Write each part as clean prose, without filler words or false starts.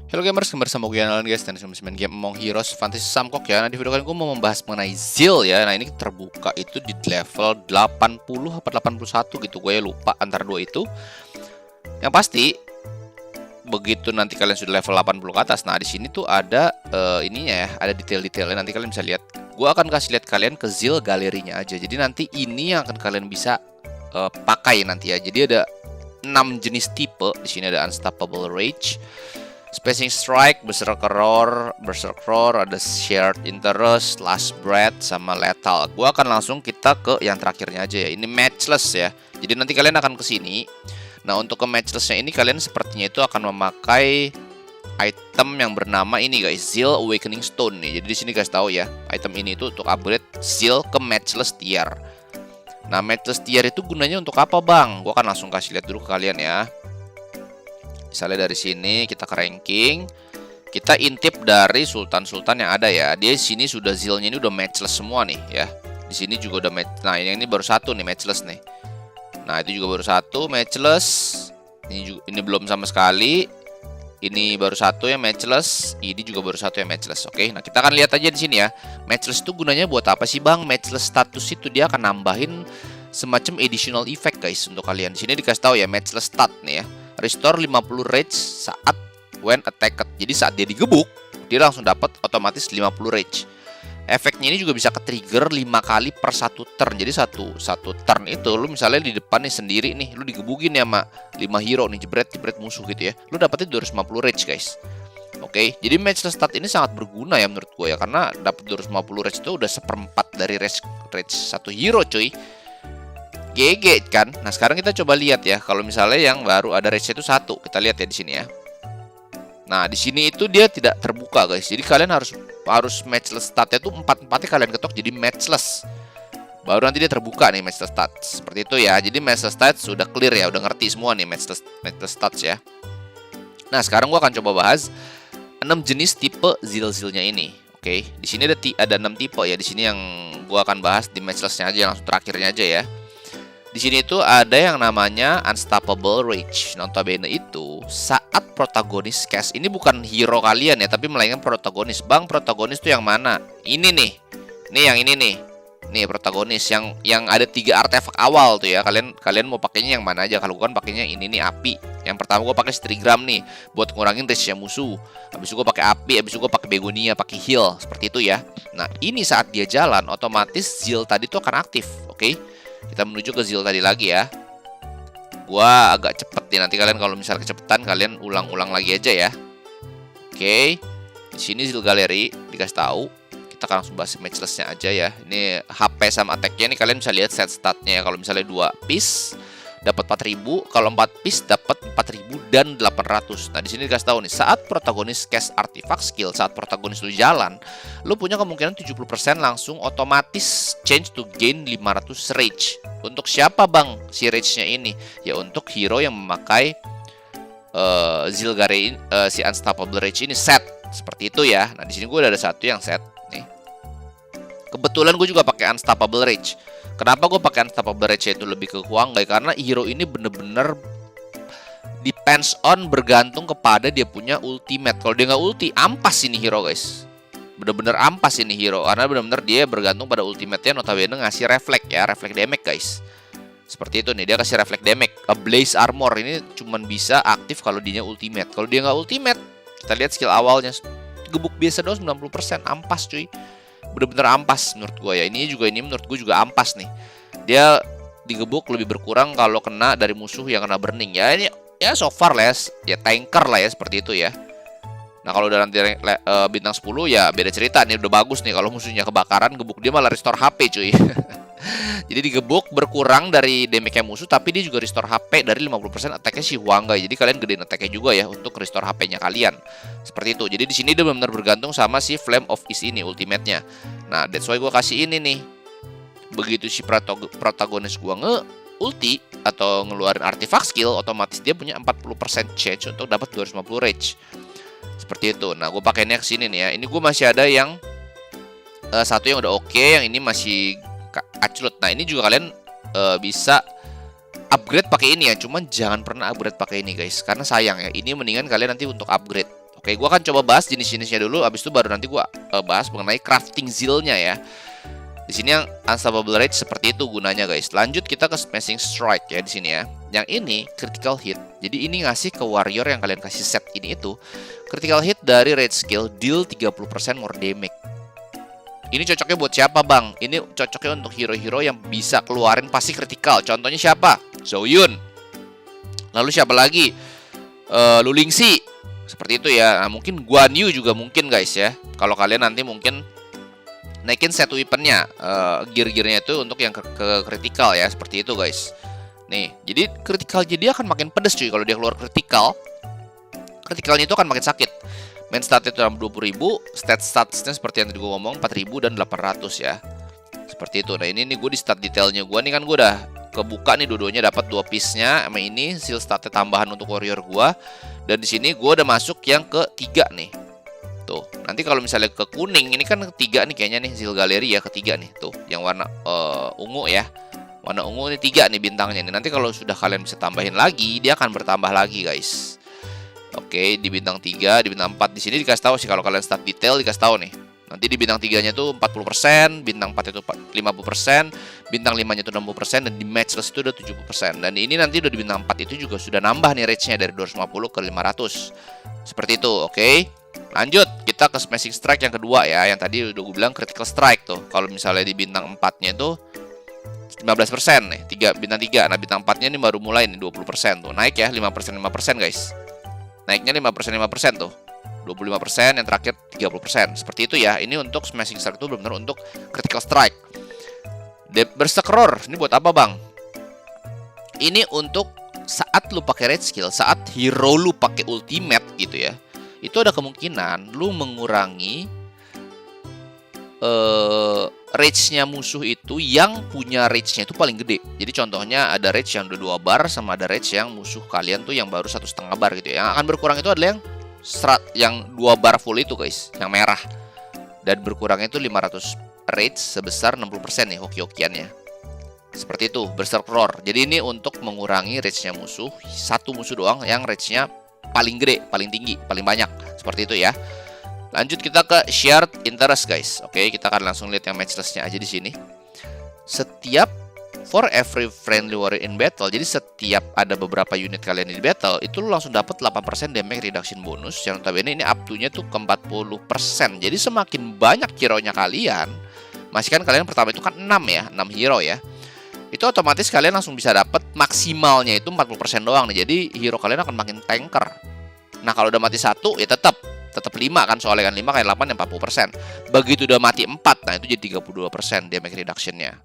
Halo gamers, kembali sama gue Alan guys. Dan main game Among Heroes Fantasy Samkok ya. Nah, di video kali ini gue mau membahas mengenai Zeal ya. Nah, ini terbuka itu di level 80 atau 81 gitu. Gue lupa antara dua itu. Yang pasti begitu nanti kalian sudah level 80 ke atas. Nah, di sini tuh ada ininya ya, ada detail-detailnya. Nanti kalian bisa lihat. Gue akan kasih lihat kalian ke Zeal galerinya aja. Jadi nanti ini yang akan kalian bisa pakai nanti ya. Jadi ada 6 jenis tipe. Di sini ada Unstoppable Rage, Spacing Strike, Berserker Roar, ada Shared Interest, Last Breath, sama Lethal. Gua akan langsung kita ke yang terakhirnya aja ya. Ini Matchless ya. Jadi nanti kalian akan ke sini. Nah, untuk ke Matchless-nya ini kalian sepertinya itu akan memakai item yang bernama ini guys, Zeal Awakening Stone nih. Jadi di sini guys tahu ya, item ini itu untuk upgrade Zeal ke Matchless tier. Nah, Matchless tier itu gunanya untuk apa, Bang? Gua akan langsung kasih lihat dulu ke kalian ya. Misalnya dari sini kita ke ranking, kita intip dari sultan-sultan yang ada ya. Dia sini sudah Zeal-nya ini udah matchless semua nih ya. Di sini juga udah match. Nah, yang ini baru satu nih matchless nih. Nah, itu juga baru satu matchless. Ini belum sama sekali. Ini baru satu yang matchless. Ini juga baru satu yang matchless. Oke, nah kita akan lihat aja di sini ya. Matchless itu gunanya buat apa sih, Bang? Matchless status itu dia akan nambahin semacam additional effect guys untuk kalian. Di sini dikasih tahu ya, matchless stat nih ya. Restore 50 rage saat when attacked. Jadi saat dia digebuk, dia langsung dapat otomatis 50 rage. Efeknya ini juga bisa ke-trigger 5 kali per satu turn. Jadi satu turn itu lu misalnya di depan nih sendiri nih, lu digebukin ya sama 5 hero nih, jebret musuh gitu ya. Lu dapetnya 250 rage guys. Oke, jadi matchless stat ini sangat berguna ya menurut gue ya, karena dapat 250 rage itu udah seperempat dari rage satu hero cuy. GG kan. Nah, sekarang kita coba lihat ya, kalau misalnya yang baru ada rage itu 1. Kita lihat ya di sini ya. Nah, di sini itu dia tidak terbuka guys. Jadi kalian harus matchless statnya tuh 4-4-nya kalian ketok jadi matchless. Baru nanti dia terbuka nih matchless stats. Seperti itu ya. Jadi matchless stats sudah clear ya, udah ngerti semua nih matchless stats ya. Nah, sekarang gua akan coba bahas 6 jenis tipe Zeal-nya ini. Oke, di sini ada 6 tipe ya. Di sini yang gua akan bahas di matchless-nya aja, langsung terakhirnya aja ya. Di sini itu ada yang namanya Unstoppable Rage. Notabene itu saat protagonis cast, ini bukan hero kalian ya, tapi melainkan protagonis. Bang, protagonis tuh yang mana? Ini nih. Nih yang ini nih. Nih protagonis yang ada 3 artefak awal tuh ya. Kalian mau pakainya yang mana aja? Kalau gua kan pakainya ini nih, api. Yang pertama gua pakai Strigram nih buat ngurangin range-nya musuh. Habis itu gua pakai api, habis itu gua pakai begonia, pakai heal, seperti itu ya. Nah, ini saat dia jalan otomatis Zeal tadi tuh akan aktif, oke? Kita menuju ke Zeal tadi lagi ya. Gua agak cepet nih, nanti kalian kalau misalnya kecepatan kalian ulang-ulang lagi aja ya. Oke. Di sini Zeal Gallery dikasih tahu. Kita akan langsung bahas matchless-nya aja ya. Ini HP sama attack-nya ini kalian bisa lihat set statnya ya. Kalau misalnya 2 piece dapat 4000, kalau 4 piece dapat 4000 dan 800. Nah, di sini dikasih tahu nih, saat protagonis cast artifact skill, saat protagonis lu jalan, lu punya kemungkinan 70% langsung otomatis change to gain 500 rage. Untuk siapa, Bang, si rage-nya ini? Ya untuk hero yang memakai Zeal Gallery, si Unstoppable Rage ini set. Seperti itu ya. Nah, di sini gue udah ada satu yang set nih. Kebetulan gue juga pakai Unstoppable Rage. Kenapa gue pakai Unstoppable Rage itu lebih ke Huanggai? Karena hero ini bener-bener depends on, bergantung kepada dia punya ultimate. Kalau dia nggak ulti, ampas ini hero guys. Bener-bener ampas ini hero, karena bener-bener dia bergantung pada ultimate-nya. Notabene ngasih reflect ya, reflect damage guys. Seperti itu nih, dia kasih reflect damage. A Blaze Armor ini cuman bisa aktif kalau dia ultimate. Kalau dia nggak ultimate, kita lihat skill awalnya, gebuk biasa doang 90%, ampas cuy. Bener-bener ampas menurut gue ya. Ini menurut gue juga ampas nih. Dia digebuk lebih berkurang kalau kena dari musuh yang kena burning ya. Ini ya so far lah ya, tanker lah ya, seperti itu ya. Nah, kalau udah nanti bintang 10 ya beda cerita nih, udah bagus nih. Kalau musuhnya kebakaran, gebuk dia malah restore HP cuy. Jadi digebuk berkurang dari damage-nya musuh, tapi dia juga restore HP dari 50% attack-nya si Huanggai. Jadi kalian gedein attack-nya juga ya untuk restore HP-nya kalian. Seperti itu. Jadi di sini dia benar-benar bergantung sama si Flame of East ini ultimate-nya. Nah, that's why gue kasih ini nih. Begitu si protagonis gue nge-ulti atau ngeluarin artifact skill, otomatis dia punya 40% chance untuk dapat 250 rage. Seperti itu. Nah, gue pakainya ke sini nih ya. Ini gue masih ada yang satu yang udah oke, yang ini masih aclut. Nah, ini juga kalian bisa upgrade pakai ini ya. Cuman jangan pernah upgrade pakai ini guys, karena sayang ya. Ini mendingan kalian nanti untuk upgrade. Oke, gua akan coba bahas jenis-jenisnya dulu, abis itu baru nanti gua bahas mengenai crafting zeal-nya ya. Di sini yang unstoppable rage seperti itu gunanya guys. Lanjut kita ke smashing strike ya di sini ya. Yang ini critical hit. Jadi ini ngasih ke warrior yang kalian kasih set ini itu critical hit dari rage skill deal 30% more damage. Ini cocoknya buat siapa bang? Ini cocoknya untuk hero-hero yang bisa keluarin pasti kritikal. Contohnya siapa? Zoyun. Lalu siapa lagi? Lu Lingxi. Seperti itu ya. Nah, mungkin Guan Yu juga mungkin guys ya. Kalau kalian nanti mungkin naikin set weaponnya, gear-gearnya itu untuk yang ke kritikal ya. Seperti itu guys. Nih, jadi kritikal jadi akan makin pedes cuy kalau dia keluar kritikal. Kritikalnya itu akan makin sakit. Main stat itu 20.000, statsnya seperti yang tadi gue ngomong 4.000 dan 800 ya. Seperti itu. Nah ini nih gue di stat detailnya gue nih kan gue udah kebuka nih dua-duanya dapat 2 piece-nya sama ini seal statnya tambahan untuk warrior gue. Dan di sini gue udah masuk yang ketiga nih. Tuh. Nanti kalau misalnya ke kuning ini kan ketiga nih kayaknya nih seal galeri ya ketiga nih tuh yang warna ungu ya. Warna ungu ini 3 nih bintangnya nih. Nanti kalau sudah kalian bisa tambahin lagi dia akan bertambah lagi guys. Oke, di bintang 3, di bintang 4 di sini dikasih tahu sih kalau kalian stat detail dikasih tahu nih. Nanti di bintang 3-nya tuh 40%, bintang 4 itu 50%, bintang 5-nya itu 60% dan di matchless itu udah 70%. Dan ini nanti udah di bintang 4 itu juga sudah nambah nih rage-nya dari 250 ke 500. Seperti itu, oke. Lanjut, kita ke smashing strike yang kedua ya, yang tadi udah gue bilang critical strike tuh. Kalau misalnya di bintang 4-nya itu 15% nih, bintang 3. Nah, bintang 4-nya ini baru mulai nih 20% tuh. Naik ya 5% guys. Naiknya 5% tuh 25%, yang terakhir 30%. Seperti itu ya. Ini untuk smashing strike itu benar-benar untuk critical strike. Berserk roar, ini buat apa bang? Ini untuk saat lu pakai rage skill, saat hero lu pakai ultimate gitu ya. Itu ada kemungkinan lu mengurangi rage-nya musuh itu yang punya rage-nya itu paling gede. Jadi contohnya ada rage yang udah 2 bar sama ada rage yang musuh kalian tuh yang baru 1,5 bar gitu ya. Yang akan berkurang itu adalah yang 2 bar full itu guys, yang merah. Dan berkurangnya itu 500 rage sebesar 60% nih hoki-hokiannya. Seperti itu, berserk roar. Jadi ini untuk mengurangi rage-nya musuh, satu musuh doang yang rage-nya paling gede, paling tinggi, paling banyak. Seperti itu ya. Lanjut kita ke shared interest guys. Oke, kita akan langsung lihat yang matchless-nya aja di sini. Setiap for every friendly warrior in battle. Jadi setiap ada beberapa unit kalian di battle, itu lu langsung dapat 8% damage reduction bonus. Yang notabene ini up to-nya tuh ke 40%. Jadi semakin banyak hero-nya kalian, masih kan kalian pertama itu kan 6 ya, 6 hero ya. Itu otomatis kalian langsung bisa dapat maksimalnya itu 40% doang nih. Jadi hero kalian akan makin tanker. Nah, kalau udah mati 1 ya tetap 5 kan, soalnya kan 5 kayak 8 yang 40%. Begitu udah mati 4, nah itu jadi 32% damage reduction-nya.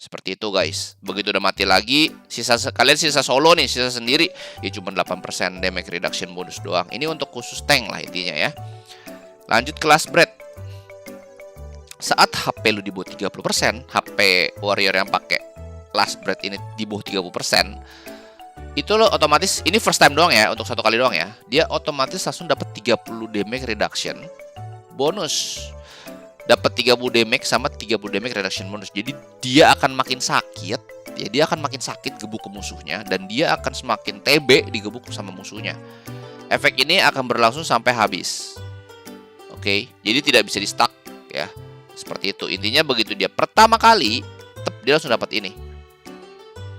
Seperti itu guys. Begitu udah mati lagi, kalian sisa solo nih, sisa sendiri, ya cuma 8% damage reduction bonus doang. Ini untuk khusus tank lah intinya ya. Lanjut kelas bread. Saat HP lu di bawah 30%, HP warrior yang pakai last bread ini di bawah 30%, itu lo otomatis, ini first time doang ya, untuk 1 kali doang ya. Dia otomatis langsung dapat 30 damage reduction bonus. Dapat 30 damage sama 30 damage reduction bonus. Jadi dia akan makin sakit, ya dia akan makin sakit gebuk ke musuhnya, dan dia akan semakin TB digebuk sama musuhnya. Efek ini akan berlangsung sampai habis. Oke, jadi tidak bisa di stuck ya. Seperti itu. Intinya begitu dia pertama kali, dia langsung dapat ini.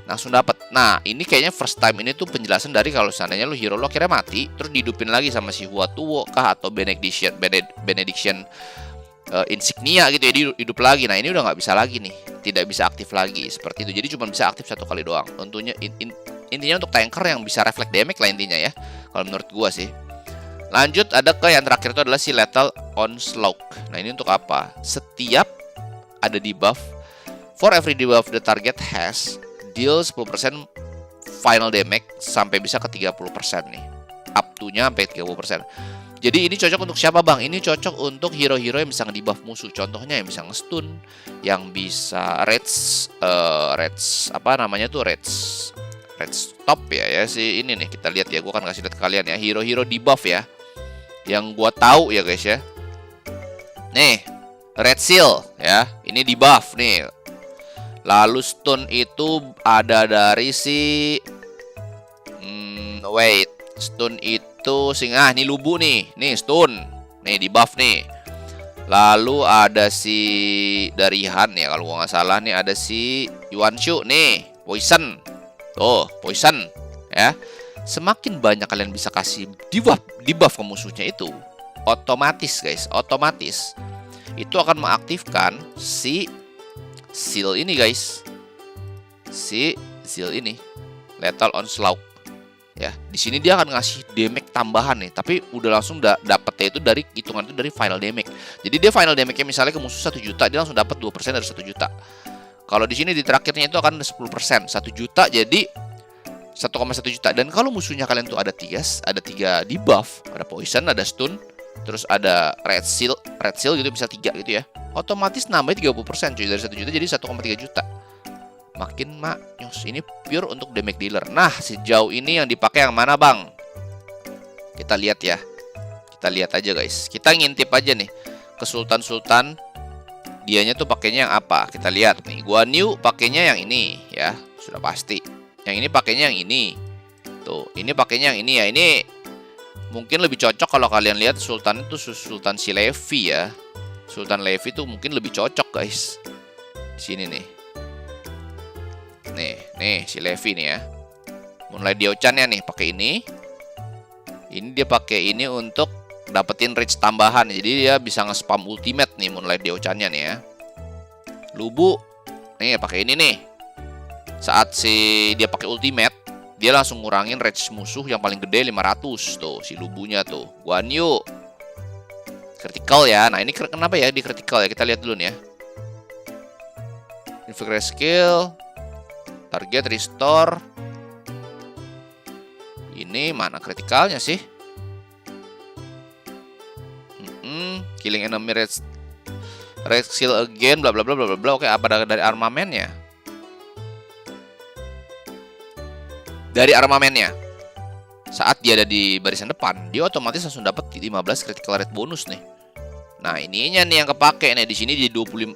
Langsung dapat. Nah, ini kayaknya first time ini tuh penjelasan dari kalau seandainya lu hero lo akhirnya mati, terus dihidupin lagi sama si Huatuo kah atau benediction insignia gitu ya, hidup lagi. Nah, ini udah nggak bisa lagi nih, tidak bisa aktif lagi seperti itu. Jadi cuma bisa aktif 1 kali doang. Tentunya intinya untuk tanker yang bisa reflect damage lah intinya ya, kalau menurut gua sih. Lanjut ada ke yang terakhir itu adalah si lethal onslaught. Nah, ini untuk apa? Setiap ada debuff, for every debuff the target has, deal 10% final damage sampai bisa ke 30% nih. Up to-nya sampai 30%. Jadi ini cocok untuk siapa bang? Ini cocok untuk hero-hero yang bisa nge-debuff musuh. Contohnya yang bisa nge-stun, yang bisa rage apa namanya tuh, rage stop ya si ini nih, kita lihat ya, gua akan kasih lihat ke kalian ya, hero-hero debuff ya. Yang gua tahu ya guys ya. Nih, red seal ya, ini debuff nih. Lalu stun itu ada dari si wait, Stun itu ini lubu nih. Nih stun. Nih di buff nih. Lalu ada si dari Han ya kalau gua nggak salah nih, ada si Yuanshu nih, poison. Tuh, poison ya. Semakin banyak kalian bisa kasih debuff ke musuhnya itu, otomatis guys, otomatis itu akan mengaktifkan si seal ini guys. Si seal ini, Lethal Onslaught. Ya, di sini dia akan ngasih damage tambahan nih, tapi udah langsung dapetnya itu dari hitungan itu dari final damage. Jadi dia final damage-nya misalnya ke musuh 1 juta, dia langsung dapat 2% dari 1 juta. Kalau di sini di terakhirnya itu akan 10%, 1 juta jadi 1,1 juta. Dan kalau musuhnya kalian tuh ada 3 debuff, ada poison, ada stun, terus ada red seal gitu bisa 3 gitu ya. Otomatis nambah 30% cuy, dari 1 juta jadi 1,3 juta. Makin maknyos. Ini pure untuk damage dealer. Nah, sejauh ini yang dipakai yang mana, Bang? Kita lihat ya. Kita lihat aja, guys. Kita ngintip aja nih ke Sultan-Sultan. Dianya tuh pakainya yang apa? Kita lihat nih. Guan Yu pakainya yang ini ya, sudah pasti. Yang ini pakainya yang ini. Tuh, ini pakainya yang ini ya. Ini mungkin lebih cocok kalau kalian lihat Sultan itu Sultan si Levi ya. Sultan Levi tuh mungkin lebih cocok, guys. Sini nih. Nih si Levi nih ya. Mulai Diochan-nya nih pakai ini. Ini dia pakai ini untuk dapetin reach tambahan. Jadi dia bisa nge-spam ultimate nih mulai Diochan-nya nih ya. Lubu nih pakai ini nih. Saat dia pakai ultimate, dia langsung ngurangin reach musuh yang paling gede 500 tuh si lubunya tuh. Guan Yu critical ya. Nah, ini kenapa ya di critical ya? Kita lihat dulu nih ya. Infiltrate skill, target restore. Ini mana kritikalnya sih? Killing enemy red skill again, bla bla bla bla bla. Oke, apa dari armamennya? Dari armamennya. Saat dia ada di barisan depan, dia otomatis langsung dapat 15 critical rate bonus nih. Nah, ininya nih yang kepake nih, di sini di 20%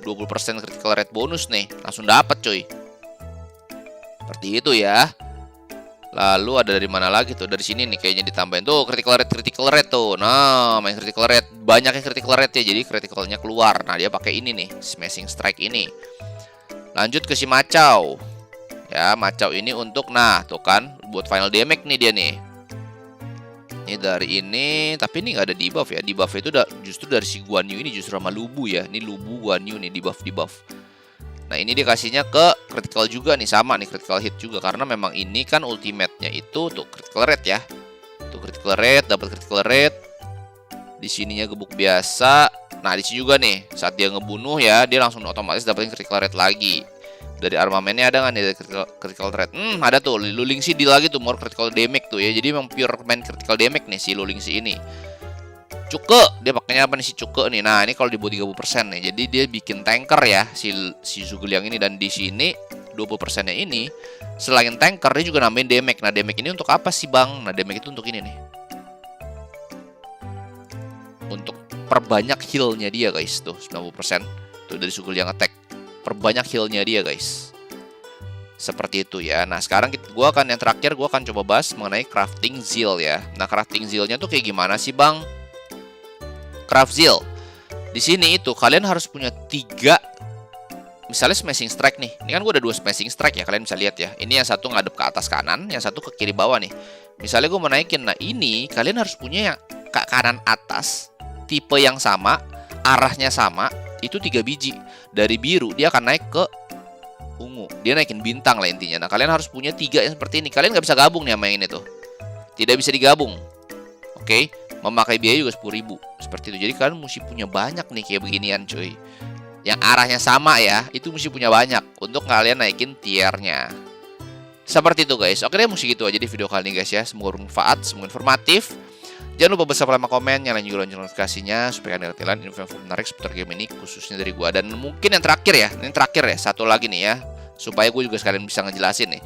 critical rate bonus nih. Langsung dapat cuy. Seperti itu ya. Lalu ada dari mana lagi tuh? Dari sini nih kayaknya ditambahin tuh critical rate tuh. Nah, main critical rate, banyak yang critical rate ya. Jadi criticalnya keluar. Nah, dia pakai ini nih, smashing strike ini. Lanjut ke si Macau. Ya, Macau ini untuk tuh kan buat final damage nih dia nih. Ini dari ini, tapi ini nggak ada debuff ya. Debuff itu justru dari si Guan Yu ini, justru sama Lubu ya. Ini Lubu Guan Yu nih debuff. Nah, ini dia kasihnya ke critical juga nih, sama nih critical hit juga karena memang ini kan ultimate-nya itu tuh critical rate ya. Tuh critical rate, dapat critical rate. Di sininya gebuk biasa. Nah, di sini juga nih, saat dia ngebunuh ya, dia langsung otomatis dapetin critical rate lagi. Dari armamennya ada nggak nih dari critical rate? Ada tuh, Luling Si deal lagi tuh more critical damage tuh ya. Jadi memang pure main critical damage nih si Luling Si ini. Cuke, dia pakainya apa nih si Cuke nih. Nah, ini kalau di 30% nih. Jadi dia bikin tanker ya si Zhuge Liang ini, dan di sini 20%-nya ini selain tanker dia juga nambahin damage. Nah, damage ini untuk apa sih, Bang? Nah, damage itu untuk ini nih. Untuk perbanyak heal-nya dia, guys. Tuh, 90%. Tuh dari Zhuge Liang attack. Perbanyak heal-nya dia, guys. Seperti itu ya. Nah, sekarang gua akan yang terakhir gua akan coba bahas mengenai crafting zeal ya. Nah, crafting zeal-nya tuh kayak gimana sih, Bang? Craft Zeal. Di sini itu kalian harus punya 3. Misalnya smashing strike nih. Ini kan gue ada 2 smashing strike ya. Kalian bisa lihat ya. Ini yang satu ngadep ke atas kanan, yang satu ke kiri bawah nih. Misalnya gue mau naikin. Nah, ini kalian harus punya yang ke kanan atas, tipe yang sama, arahnya sama. Itu 3 biji. Dari biru dia akan naik ke ungu. Dia naikin bintang lah intinya. Nah, kalian harus punya 3 yang seperti ini. Kalian nggak bisa gabung nih sama yang ini tuh. Tidak bisa digabung. Oke. Memakai biaya juga 10.000 seperti itu. Jadi kalian mesti punya banyak nih kayak beginian cuy. Yang arahnya sama ya, itu mesti punya banyak untuk kalian naikin tiernya. Seperti itu guys. Oke deh, mesti gitu aja di video kali ini guys ya. Semoga bermanfaat, semoga informatif. Jangan lupa subscribe, komen, nyalain juga lonceng notifikasinya supaya kalian ketinggalan info-info menarik seputar game ini khususnya dari gua. Dan mungkin yang terakhir ya, ini terakhir ya, satu lagi nih ya, supaya gue juga sekalian bisa ngejelasin nih.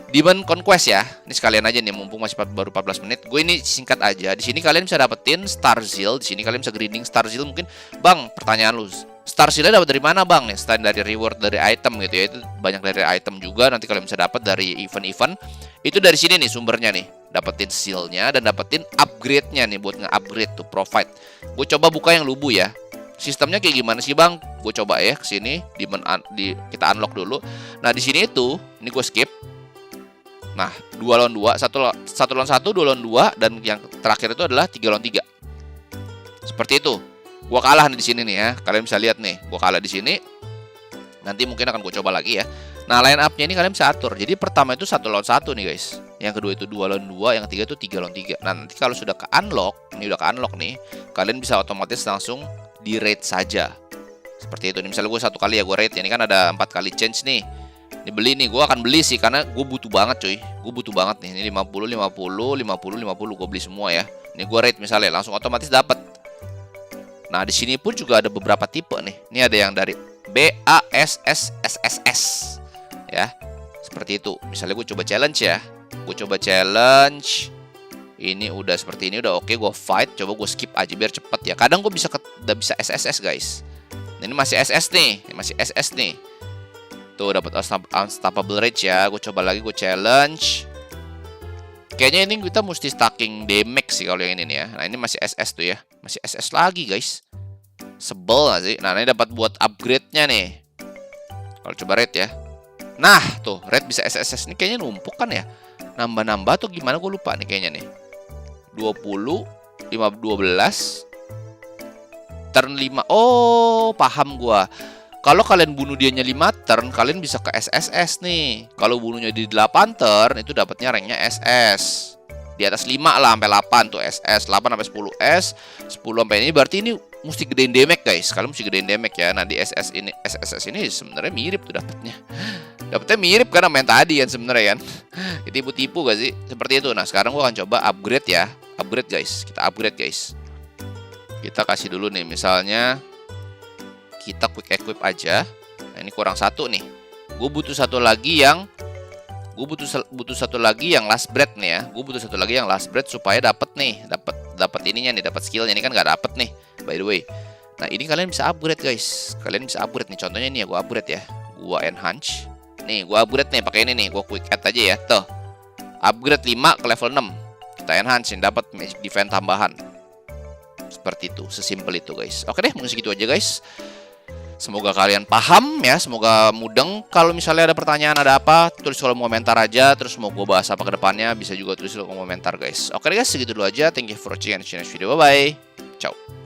Demon Conquest ya. Ini sekalian aja nih mumpung masih baru 14 menit. Gue ini singkat aja. Di sini kalian bisa dapetin Star Zeal. Di sini kalian bisa grinding Star Zeal. Mungkin, Bang, pertanyaan lu, Star Zeal-nya dapat dari mana, Bang? Nih, selain dari reward dari item gitu ya. Itu banyak dari item juga. Nanti kalian bisa dapat dari event-event. Itu dari sini nih sumbernya nih. dapetin sealnya dan dapetin upgrade-nya nih buat nge-upgrade tuh provide. Gue coba buka yang lubu ya. Sistemnya kayak gimana sih bang? Gue coba ya kesini kita unlock dulu. Nah di sini itu, ini gue skip. Nah 2 lawan 2, 1 lawan 1, 2 lawan 2, dan yang terakhir itu adalah 3 lawan 3. Seperti itu. Gue kalah nih di sini nih ya. Kalian bisa lihat nih, gue kalah di sini. Nanti mungkin akan gue coba lagi ya. Nah line up-nya ini kalian bisa atur. Jadi pertama itu 1 lawan 1 nih guys. Yang kedua itu 2 lawan 2, yang ketiga itu 3 lawan 3. Nah nanti kalau sudah ke unlock, ini udah ke unlock nih, kalian bisa otomatis langsung di rate saja. Seperti itu. Nih, misalnya gue 1 kali ya gue rate. Ini kan ada 4 kali change nih. Ini beli nih, gue akan beli sih karena gue butuh banget cuy. Gue butuh banget nih. Ini 50, 50, 50, 50 gue beli semua ya. Ini gue rate misalnya langsung otomatis dapat. Nah di sini pun juga ada beberapa tipe nih. Ini ada yang dari BASSSSS ya, seperti itu. Misalnya gue coba challenge ya, gue coba challenge. Ini udah seperti ini, udah oke. Gue fight, coba gue skip aja biar cepet ya. Kadang gue udah bisa SSS guys. Ini masih SS nih, ini masih SS nih. Tuh dapat unstoppable rage ya. Gue coba lagi, gue challenge. Kayaknya ini kita mesti stacking damage sih kalau yang ini nih ya. Nah ini masih SS tuh ya, masih SS lagi guys. Sebel gak sih? Nah ini dapat buat upgrade-nya nih. Kalau coba rate ya. Nah tuh rate bisa SSS. Ini kayaknya numpuk kan ya. Nambah-nambah tuh gimana gue lupa nih kayaknya nih. 20 12 turn 5. Oh paham gue. Kalau kalian bunuh dianya 5 turn, kalian bisa ke SSS nih. Kalau bunuhnya di 8 turn, itu dapatnya ranknya SS. Di atas 5 lah sampai 8 tuh SS. 8 sampai 10 S, 10 sampai ini berarti ini mesti gedein damage guys. Kalian mesti gedein damage ya. Nah di SSS ini sebenarnya mirip tuh dapatnya. Dapatnya mirip karena main tadi kan sebenarnya kan. Tipu-tipu gak sih? Seperti itu. Nah sekarang gua akan coba upgrade ya. Upgrade guys. Kita upgrade guys. Kita kasih dulu nih misalnya kita quick equip aja. Nah ini kurang 1 nih. Gue butuh satu lagi yang last breath nih ya. Gue butuh satu lagi yang last breath supaya dapat nih, dapat ininya nih, dapat skillnya. Ini kan nggak dapat nih, by the way. Nah ini kalian bisa upgrade guys. Kalian bisa upgrade nih. Contohnya ini ya, gue upgrade ya. Gue enhance. Nih gue upgrade nih pakai ini nih. Gue quick add aja ya. Tuh. Upgrade 5 ke level 6. Kita enhance nih, dapat magic defense tambahan. Seperti itu, sesimpel itu guys. Oke deh, mungkin segitu aja guys. Semoga kalian paham ya, semoga mudeng. Kalau misalnya ada pertanyaan, ada apa, tulis kolom komentar aja. Terus mau gue bahas apa ke depannya, bisa juga tulis kolom komentar guys. Oke guys, segitu dulu aja. Thank you for watching and see you next video. Bye-bye. Ciao.